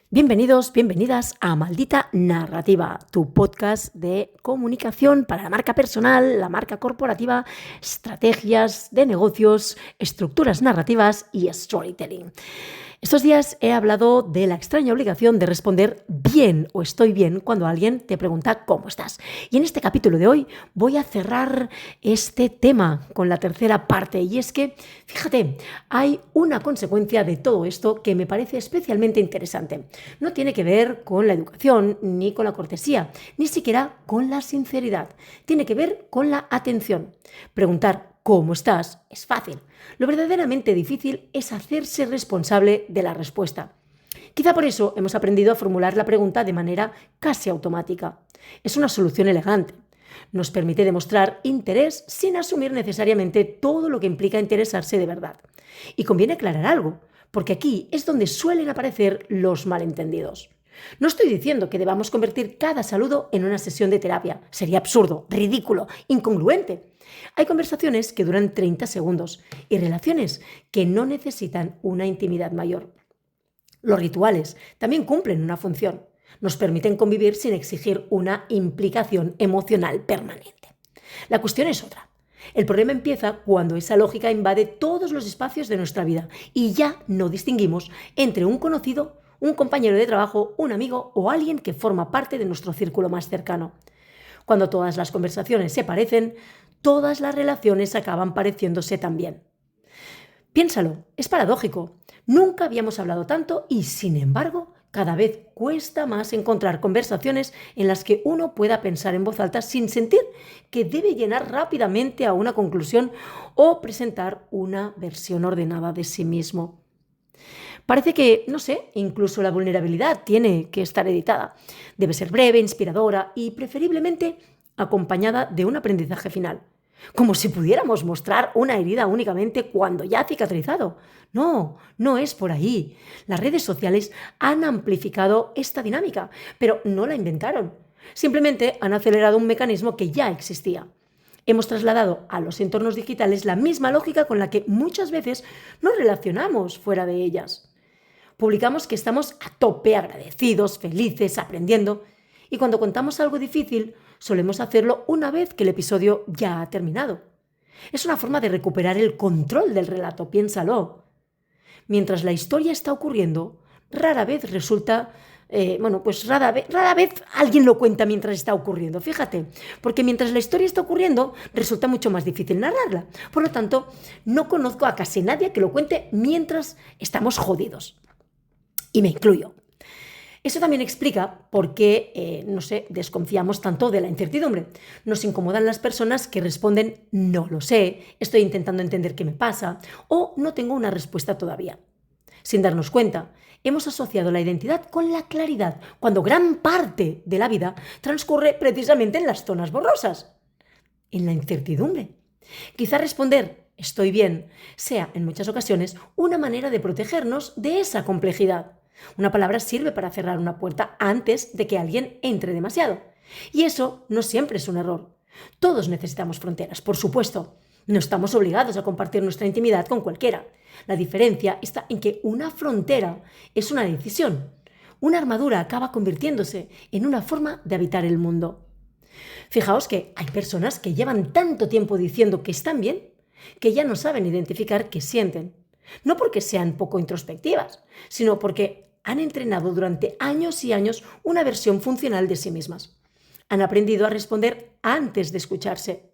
Bienvenidos, bienvenidas a Maldita Narrativa, tu podcast de comunicación para la marca personal, la marca corporativa, estrategias de negocios, estructuras narrativas y storytelling. Estos días he hablado de la extraña obligación de responder bien o estoy bien cuando alguien te pregunta cómo estás. Y en este capítulo de hoy voy a cerrar este tema con la tercera parte. Y es que, fíjate, hay una consecuencia de todo esto que me parece especialmente interesante. No tiene que ver con la educación, ni con la cortesía, ni siquiera con la sinceridad. Tiene que ver con la atención. Preguntar ¿cómo estás? Es fácil. Lo verdaderamente difícil es hacerse responsable de la respuesta. Quizá por eso hemos aprendido a formular la pregunta de manera casi automática. Es una solución elegante. Nos permite demostrar interés sin asumir necesariamente todo lo que implica interesarse de verdad. Y conviene aclarar algo, porque aquí es donde suelen aparecer los malentendidos. No estoy diciendo que debamos convertir cada saludo en una sesión de terapia. Sería absurdo, ridículo, incongruente. Hay conversaciones que duran 30 segundos y relaciones que no necesitan una intimidad mayor. Los rituales también cumplen una función. Nos permiten convivir sin exigir una implicación emocional permanente. La cuestión es otra. El problema empieza cuando esa lógica invade todos los espacios de nuestra vida y ya no distinguimos entre un conocido, un compañero de trabajo, un amigo o alguien que forma parte de nuestro círculo más cercano. Cuando todas las conversaciones se parecen, todas las relaciones acaban pareciéndose también. Piénsalo, es paradójico. Nunca habíamos hablado tanto y, sin embargo, cada vez cuesta más encontrar conversaciones en las que uno pueda pensar en voz alta sin sentir que debe llenar rápidamente a una conclusión o presentar una versión ordenada de sí mismo. Parece que, no sé, incluso la vulnerabilidad tiene que estar editada. Debe ser breve, inspiradora y preferiblemente acompañada de un aprendizaje final. Como si pudiéramos mostrar una herida únicamente cuando ya ha cicatrizado. No, no es por ahí. Las redes sociales han amplificado esta dinámica, pero no la inventaron. Simplemente han acelerado un mecanismo que ya existía. Hemos trasladado a los entornos digitales la misma lógica con la que muchas veces nos relacionamos fuera de ellas. Publicamos que estamos a tope, agradecidos, felices, aprendiendo, y cuando contamos algo difícil, solemos hacerlo una vez que el episodio ya ha terminado. Es una forma de recuperar el control del relato, piénsalo. Mientras la historia está ocurriendo, rara vez resulta, rara vez alguien lo cuenta mientras está ocurriendo, fíjate, porque mientras la historia está ocurriendo, resulta mucho más difícil narrarla. Por lo tanto, no conozco a casi nadie que lo cuente mientras estamos jodidos. Y me incluyo. Eso también explica por qué, desconfiamos tanto de la incertidumbre. Nos incomodan las personas que responden no lo sé, estoy intentando entender qué me pasa o no tengo una respuesta todavía. Sin darnos cuenta, hemos asociado la identidad con la claridad, cuando gran parte de la vida transcurre precisamente en las zonas borrosas, en la incertidumbre. Quizá responder estoy bien sea, en muchas ocasiones, una manera de protegernos de esa complejidad. Una palabra sirve para cerrar una puerta antes de que alguien entre demasiado. Y eso no siempre es un error. Todos necesitamos fronteras, por supuesto. No estamos obligados a compartir nuestra intimidad con cualquiera. La diferencia está en que una frontera es una decisión. Una armadura acaba convirtiéndose en una forma de habitar el mundo. Fijaos que hay personas que llevan tanto tiempo diciendo que están bien, que ya no saben identificar qué sienten. No porque sean poco introspectivas, sino porque han entrenado durante años y años una versión funcional de sí mismas. Han aprendido a responder antes de escucharse.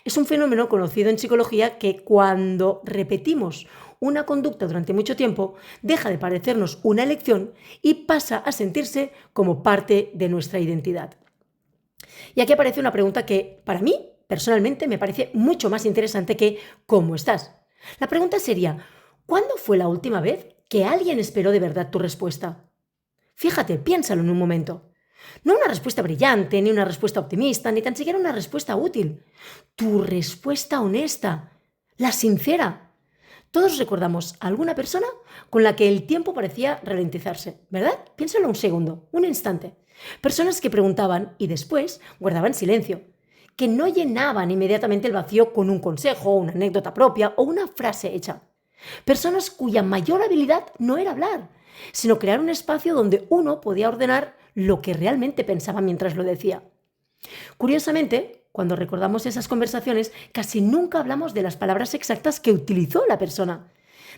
Es un fenómeno conocido en psicología que cuando repetimos una conducta durante mucho tiempo, deja de parecernos una elección y pasa a sentirse como parte de nuestra identidad. Y aquí aparece una pregunta que, para mí, personalmente, me parece mucho más interesante que ¿cómo estás? La pregunta sería, ¿cuándo fue la última vez que alguien esperó de verdad tu respuesta? Fíjate, piénsalo en un momento. No una respuesta brillante, ni una respuesta optimista, ni tan siquiera una respuesta útil. Tu respuesta honesta, la sincera. Todos recordamos a alguna persona con la que el tiempo parecía ralentizarse, ¿verdad? Piénsalo un segundo, un instante. Personas que preguntaban y después guardaban silencio, que no llenaban inmediatamente el vacío con un consejo, una anécdota propia o una frase hecha. Personas cuya mayor habilidad no era hablar, sino crear un espacio donde uno podía ordenar lo que realmente pensaba mientras lo decía. Curiosamente, cuando recordamos esas conversaciones, casi nunca hablamos de las palabras exactas que utilizó la persona.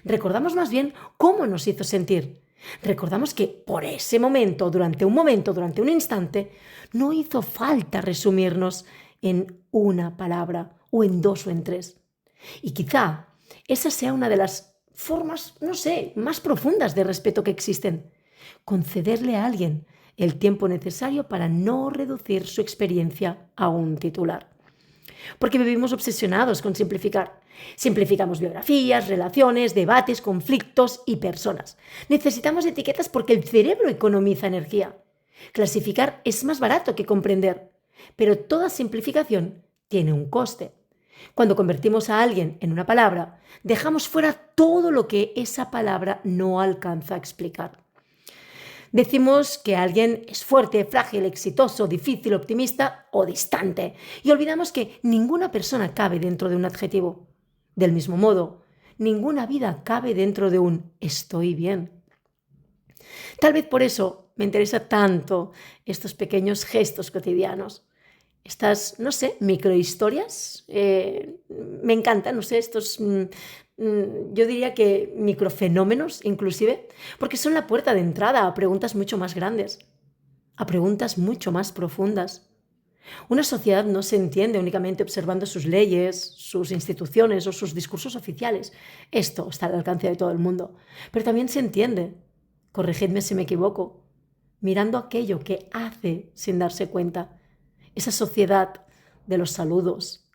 Recordamos más bien cómo nos hizo sentir. Recordamos que por ese momento, durante un instante, no hizo falta resumirnos en una palabra, o en 2 o en 3. Y quizá esa sea una de las formas, más profundas de respeto que existen. Concederle a alguien el tiempo necesario para no reducir su experiencia a un titular. Porque vivimos obsesionados con simplificar. Simplificamos biografías, relaciones, debates, conflictos y personas. Necesitamos etiquetas porque el cerebro economiza energía. Clasificar es más barato que comprender, pero toda simplificación tiene un coste. Cuando convertimos a alguien en una palabra, dejamos fuera todo lo que esa palabra no alcanza a explicar. Decimos que alguien es fuerte, frágil, exitoso, difícil, optimista o distante, y olvidamos que ninguna persona cabe dentro de un adjetivo. Del mismo modo, ninguna vida cabe dentro de un estoy bien. Tal vez por eso me interesa tanto estos pequeños gestos cotidianos. Estas, microhistorias, me encantan, estos, yo diría que microfenómenos inclusive, porque son la puerta de entrada a preguntas mucho más grandes, a preguntas mucho más profundas. Una sociedad no se entiende únicamente observando sus leyes, sus instituciones o sus discursos oficiales. Esto está al alcance de todo el mundo. Pero también se entiende, corregidme si me equivoco, mirando aquello que hace sin darse cuenta. Esa sociedad de los saludos,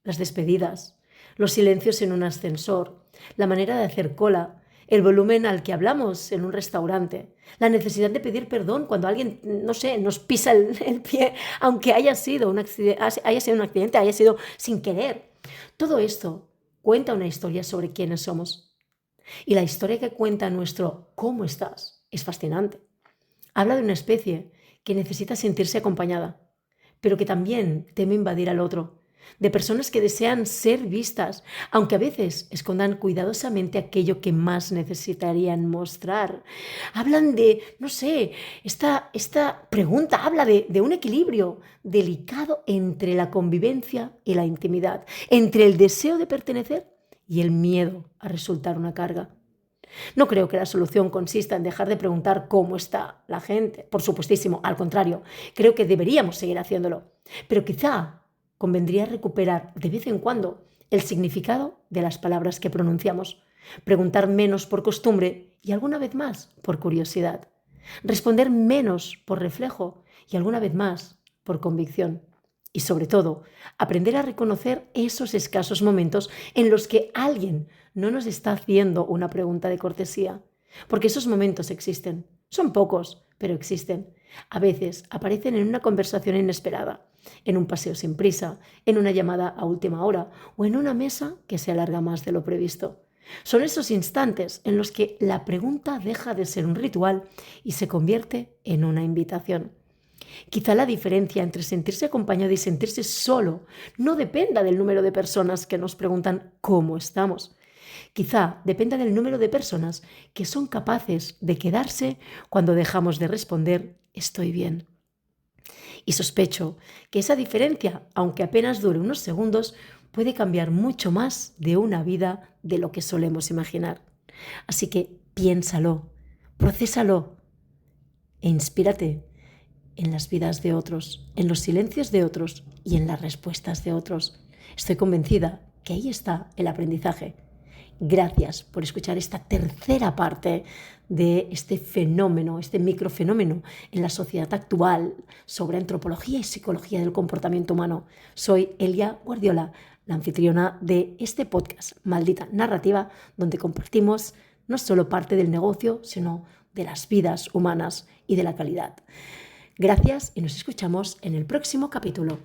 las despedidas, los silencios en un ascensor, la manera de hacer cola, el volumen al que hablamos en un restaurante, la necesidad de pedir perdón cuando alguien, nos pisa el pie, aunque haya sido un accidente, haya sido sin querer. Todo esto cuenta una historia sobre quiénes somos. Y la historia que cuenta nuestro ¿cómo estás? Es fascinante. Habla de una especie que necesita sentirse acompañada, pero que también teme invadir al otro, de personas que desean ser vistas, aunque a veces escondan cuidadosamente aquello que más necesitarían mostrar. Hablan de, esta pregunta habla de un equilibrio delicado entre la convivencia y la intimidad, entre el deseo de pertenecer y el miedo a resultar una carga. No creo que la solución consista en dejar de preguntar cómo está la gente, por supuestísimo, al contrario, creo que deberíamos seguir haciéndolo, pero quizá convendría recuperar de vez en cuando el significado de las palabras que pronunciamos, preguntar menos por costumbre y alguna vez más por curiosidad, responder menos por reflejo y alguna vez más por convicción. Y sobre todo, aprender a reconocer esos escasos momentos en los que alguien no nos está haciendo una pregunta de cortesía. Porque esos momentos existen. Son pocos, pero existen. A veces aparecen en una conversación inesperada, en un paseo sin prisa, en una llamada a última hora o en una mesa que se alarga más de lo previsto. Son esos instantes en los que la pregunta deja de ser un ritual y se convierte en una invitación. Quizá la diferencia entre sentirse acompañado y sentirse solo no dependa del número de personas que nos preguntan cómo estamos. Quizá dependa del número de personas que son capaces de quedarse cuando dejamos de responder estoy bien. Y sospecho que esa diferencia, aunque apenas dure unos segundos, puede cambiar mucho más de una vida de lo que solemos imaginar. Así que piénsalo, procésalo e inspírate en las vidas de otros, en los silencios de otros y en las respuestas de otros. Estoy convencida que ahí está el aprendizaje. Gracias por escuchar esta tercera parte de este fenómeno, este microfenómeno en la sociedad actual sobre antropología y psicología del comportamiento humano. Soy Elia Guardiola, la anfitriona de este podcast, Maldita Narrativa, donde compartimos no solo parte del negocio, sino de las vidas humanas y de la calidad. Gracias y nos escuchamos en el próximo capítulo.